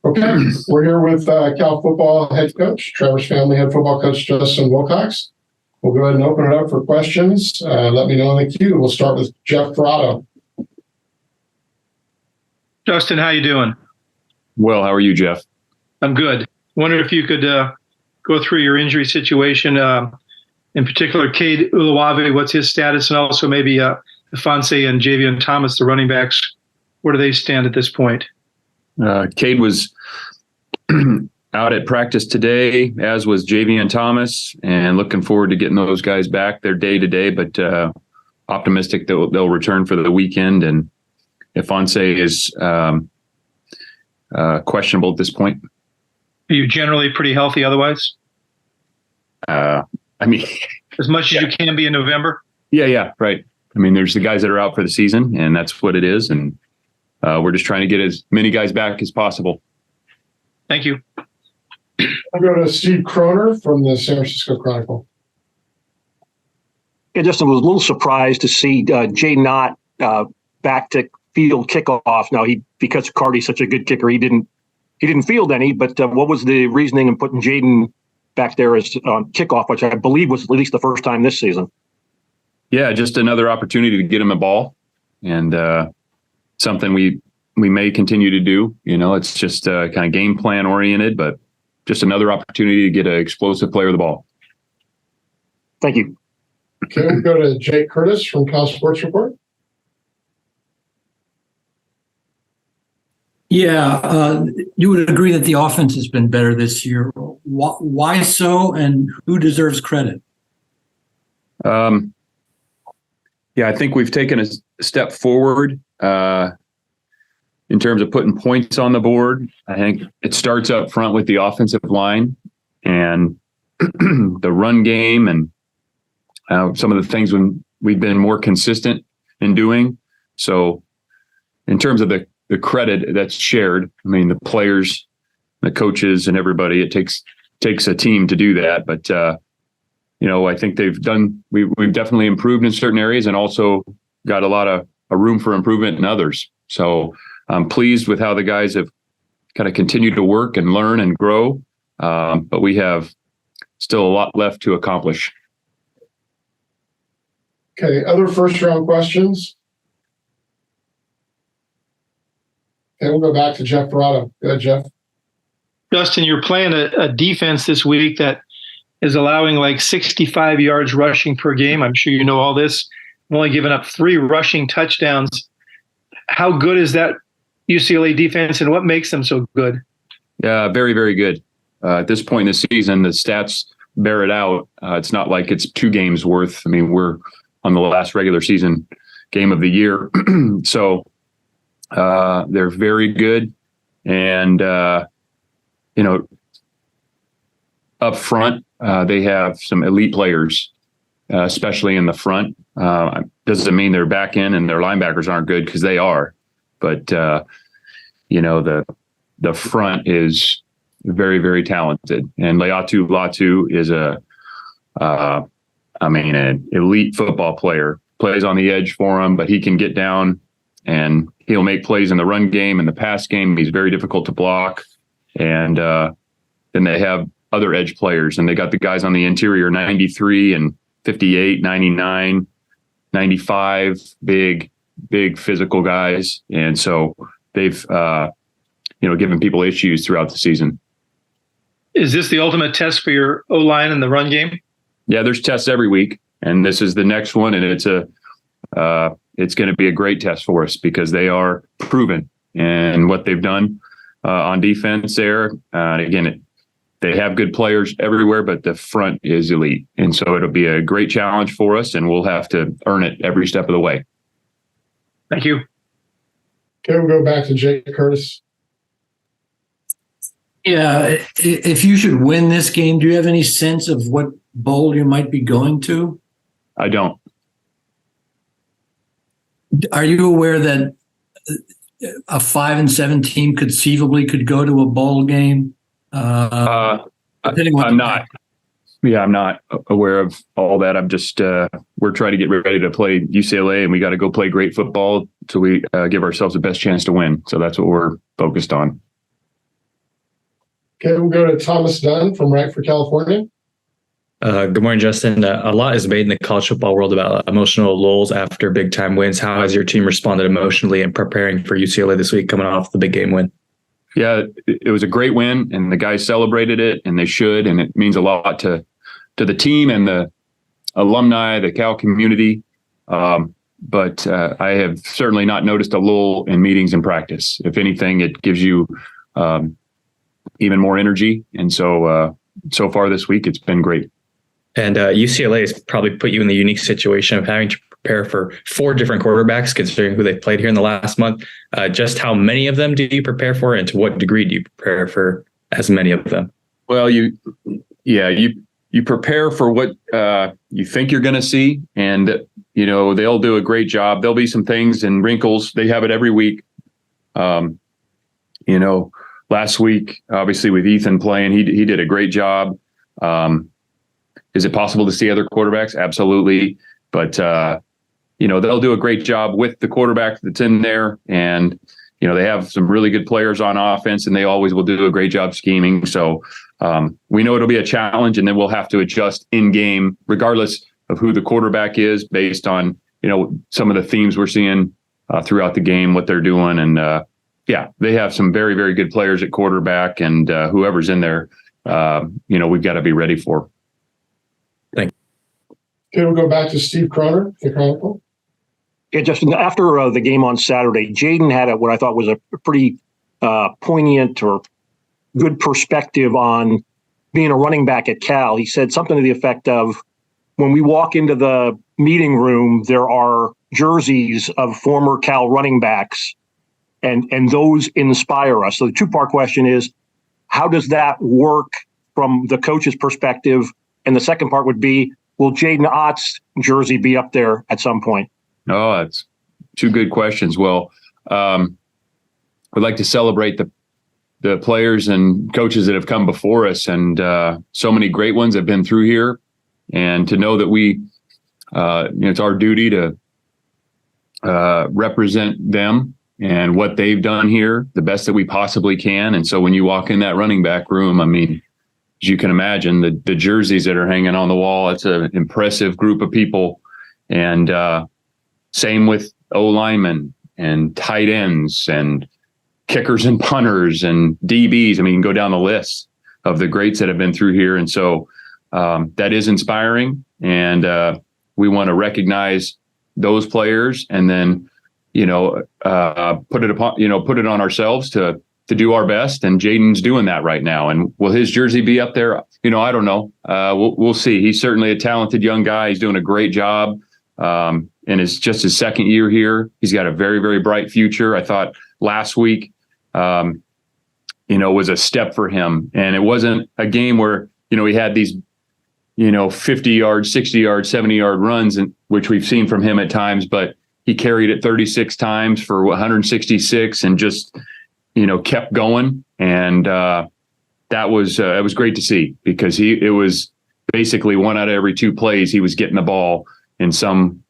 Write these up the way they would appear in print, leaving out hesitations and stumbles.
Okay, we're here with Cal football head coach, Trevor's family head football coach, Justin Wilcox. We'll go ahead and open it up for questions. Let me know in the queue. We'll start with Jeff Ferrado. Justin, how you doing? Well, how are you, Jeff? I'm good. Wondered if you could go through your injury situation, in particular, Cade Uluwave, what's his status, and also maybe Ifanse and Javion Thomas, the running backs. Where do they stand at this point? Cade was out at practice today, as was Javion Thomas, and looking forward to getting those guys back. They're day to day, but optimistic they'll return for the weekend. And Ifanse is questionable at this point. Are you generally pretty healthy otherwise? As much as you can be in November? Yeah, right. I mean, there's the guys that are out for the season, and that's what it is. And we're just trying to get as many guys back as possible. Thank you. I'll go to Steve Kroner from the San Francisco Chronicle. Yeah, Justin, was a little surprised to see Jay not back to field kickoff. Now, because Carty's such a good kicker, he didn't field any. But what was the reasoning in putting Jaden back there as kickoff, which I believe was at least the first time this season? Yeah, just another opportunity to get him a ball, and something we may continue to do. You know, it's just kind of game plan oriented, but just another opportunity to get an explosive player the ball. Thank you. Okay, we'll go to Jake Curtis from Cal Sports Report. Yeah, you would agree that the offense has been better this year. Why so, and who deserves credit? Yeah, I think we've taken a step forward in terms of putting points on the board. I think it starts up front with the offensive line and the run game, and some of the things when we've been more consistent in doing. So in terms of the credit that's shared, I mean, the players, the coaches, and everybody, it takes a team to do that. But I think we've definitely improved in certain areas, and also got a lot of room for improvement in others. So I'm pleased with how the guys have kind of continued to work and learn and grow. But we have still a lot left to accomplish. Okay, other first round questions? Okay, we'll go back to Jeff Ferrado. Go ahead, Jeff. Justin, you're playing a defense this week that is allowing like 65 yards rushing per game. I'm sure you know all this. I'm only giving up 3 rushing touchdowns. How good is that UCLA defense, and what makes them so good? Yeah, very, very good. At this point in the season, the stats bear it out. It's not like it's 2 games worth. I mean, we're on the last regular season game of the year. So they're very good. And, up front, they have some elite players, especially in the front. Doesn't mean their back end and their linebackers aren't good, because they are. But, the front is very, very talented. And Leatu Latu is an elite football player. Plays on the edge for him, but he can get down and he'll make plays in the run game and the pass game. He's very difficult to block. And then they have other edge players, and they got the guys on the interior, 93 and 58, 99, 95, big physical guys. And so they've, given people issues throughout the season. Is this the ultimate test for your O-line in the run game? Yeah, there's tests every week, and this is the next one. And it's going to be a great test for us, because they are proven and what they've done on defense there. Again, they have good players everywhere, but the front is elite. And so it'll be a great challenge for us, and we'll have to earn it every step of the way. Thank you. Okay, we'll go back to Jake Curtis. Yeah, if you should win this game, do you have any sense of what bowl you might be going to? I don't. Are you aware that a 5-7 team conceivably could go to a bowl game? I'm not. Yeah, I'm not aware of all that. I'm just we're trying to get ready to play UCLA, and we got to go play great football so we give ourselves the best chance to win. So that's what we're focused on. Okay, we'll go to Thomas Dunn from Right for California. Good morning, Justin. A lot is made in the college football world about emotional lulls after big time wins. How has your team responded emotionally in preparing for UCLA this week, coming off the big game win? Yeah, it was a great win, and the guys celebrated it, and they should, and it means a lot to the team and the alumni, the Cal community. But I have certainly not noticed a lull in meetings and practice. If anything, it gives you even more energy. And so far this week, it's been great. And UCLA has probably put you in the unique situation of having to prepare for 4 different quarterbacks, considering who they played here in the last month. Just how many of them do you prepare for, and to what degree do you prepare for as many of them? Well, you prepare for what you think you're going to see, and they'll do a great job. There'll be some things and wrinkles. They have it every week. Last week, obviously with Ethan playing, he did a great job. Is it possible to see other quarterbacks? Absolutely. But, they'll do a great job with the quarterback that's in there. And, they have some really good players on offense, and they always will do a great job scheming. So we know it'll be a challenge, and then we'll have to adjust in game, regardless of who the quarterback is, based on, some of the themes we're seeing throughout the game, what they're doing. And they have some very, very good players at quarterback, and whoever's in there, we've got to be ready for. Thank you. Okay, we'll go back to Steve Croner, the Chronicle. Yeah, Justin, after the game on Saturday, Jaden had what I thought was a pretty poignant or good perspective on being a running back at Cal. He said something to the effect of, when we walk into the meeting room, there are jerseys of former Cal running backs, and those inspire us. So the 2-part question is, how does that work from the coach's perspective? And the second part would be, will Jaden Ott's jersey be up there at some point? Oh, that's 2 good questions. Well, we'd like to celebrate the players and coaches that have come before us, and so many great ones have been through here. And to know that it's our duty to represent them and what they've done here the best that we possibly can. And so when you walk in that running back room, I mean, as you can imagine, the jerseys that are hanging on the wall, it's an impressive group of people. And same with O-linemen and tight ends and kickers and punters and DBs. I mean, you can go down the list of the greats that have been through here. And so that is inspiring. And we want to recognize those players, and then, put it on ourselves to do our best. And Jaden's doing that right now. And will his jersey be up there? I don't know. We'll see. He's certainly a talented young guy. He's doing a great job. And it's just his second year here. He's got a very, very bright future. I thought last week, was a step for him. And it wasn't a game where, he had these, 50-yard, 60-yard, 70-yard runs, which we've seen from him at times, but he carried it 36 times for 166 and just, kept going. And it was great to see, because it was basically 1 out of every 2 plays he was getting the ball in some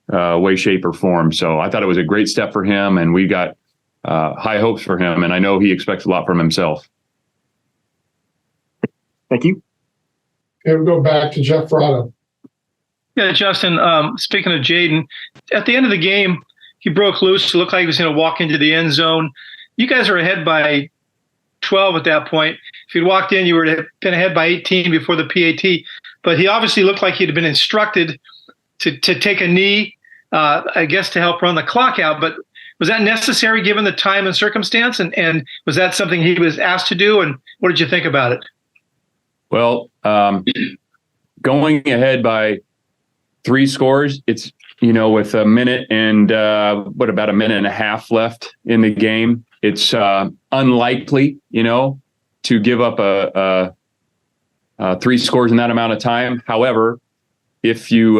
way, shape, or form. So I thought it was a great step for him, and we got high hopes for him, and I know he expects a lot from himself. Thank you. Okay, we'll go back to Jeff Frotto. Yeah, Justin, speaking of Jaden, at the end of the game, he broke loose. It looked like he was going to walk into the end zone. You guys are ahead by 12 at that point. If you'd walked in, you would have been ahead by 18 before the PAT. But he obviously looked like he'd been instructed to take a knee, I guess, to help run the clock out. But was that necessary given the time and circumstance? And was that something he was asked to do? And what did you think about it? Well, going ahead by 3 scores, it's, with a minute and about a minute and a half left in the game, it's unlikely, to give up 3 scores in that amount of time. However, if you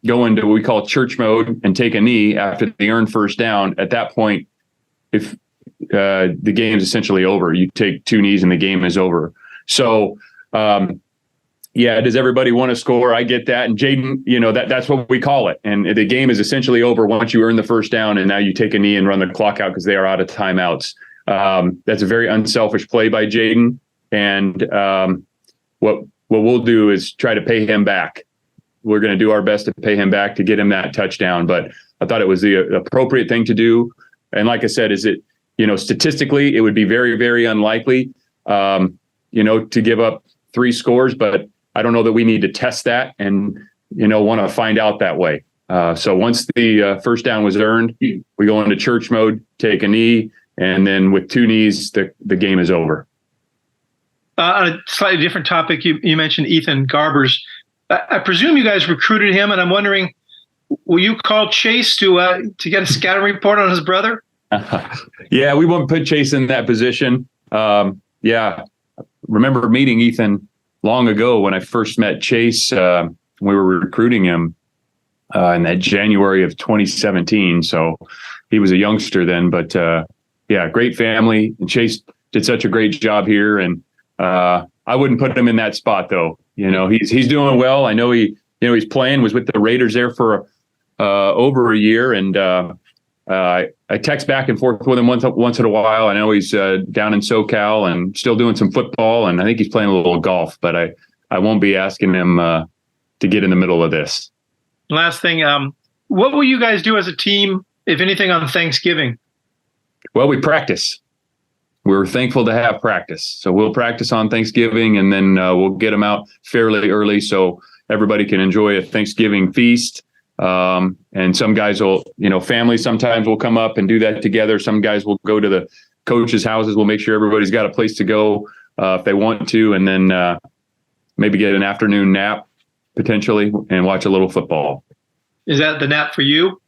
go into what we call church mode and take a knee after the earned first down, at that point, if the game's essentially over, you take 2 knees and the game is over. So, does everybody want to score? I get that. And Jaden, that's what we call it. And the game is essentially over once you earn the first down, and now you take a knee and run the clock out because they are out of timeouts. That's a very unselfish play by Jaden. And what we'll do is try to pay him back. We're going to do our best to pay him back to get him that touchdown. But I thought it was the appropriate thing to do. And like I said, statistically, it would be very, very unlikely, to give up 3 scores. But I don't know that we need to test that and, want to find out that way. So once the first down was earned, we go into church mode, take a knee, and then with 2 knees, the game is over. On a slightly different topic, you mentioned Ethan Garbers. I presume you guys recruited him, and I'm wondering, will you call Chase to get a scouting report on his brother? Yeah, we won't put Chase in that position. Remember meeting Ethan long ago when I first met Chase. We were recruiting him in that January of 2017. So he was a youngster then, but great family. And Chase did such a great job here. And I wouldn't put him in that spot though. He's doing well. I know he's playing, was with the Raiders there for over a year. And I text back and forth with him once in a while. I know he's down in SoCal and still doing some football. And I think he's playing a little golf, but I won't be asking him to get in the middle of this. Last thing, what will you guys do as a team, if anything, on Thanksgiving? Well, we practice. We're thankful to have practice. So we'll practice on Thanksgiving, and then we'll get them out fairly early so everybody can enjoy a Thanksgiving feast. And some guys will, families sometimes will come up and do that together. Some guys will go to the coaches' houses. We'll make sure everybody's got a place to go if they want to, and then maybe get an afternoon nap potentially and watch a little football. Is that the nap for you?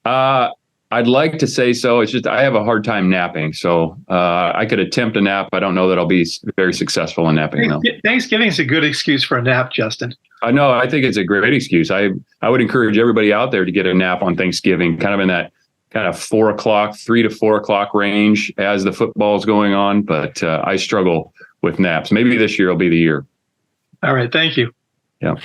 I'd like to say so. It's just I have a hard time napping, so I could attempt a nap. I don't know that I'll be very successful in napping though. Thanksgiving is a good excuse for a nap, Justin. No, I think it's a great excuse. I would encourage everybody out there to get a nap on Thanksgiving, kind of in that kind of 3 to 4 o'clock range as the football's going on. But I struggle with naps. Maybe this year will be the year. All right. Thank you. Yeah.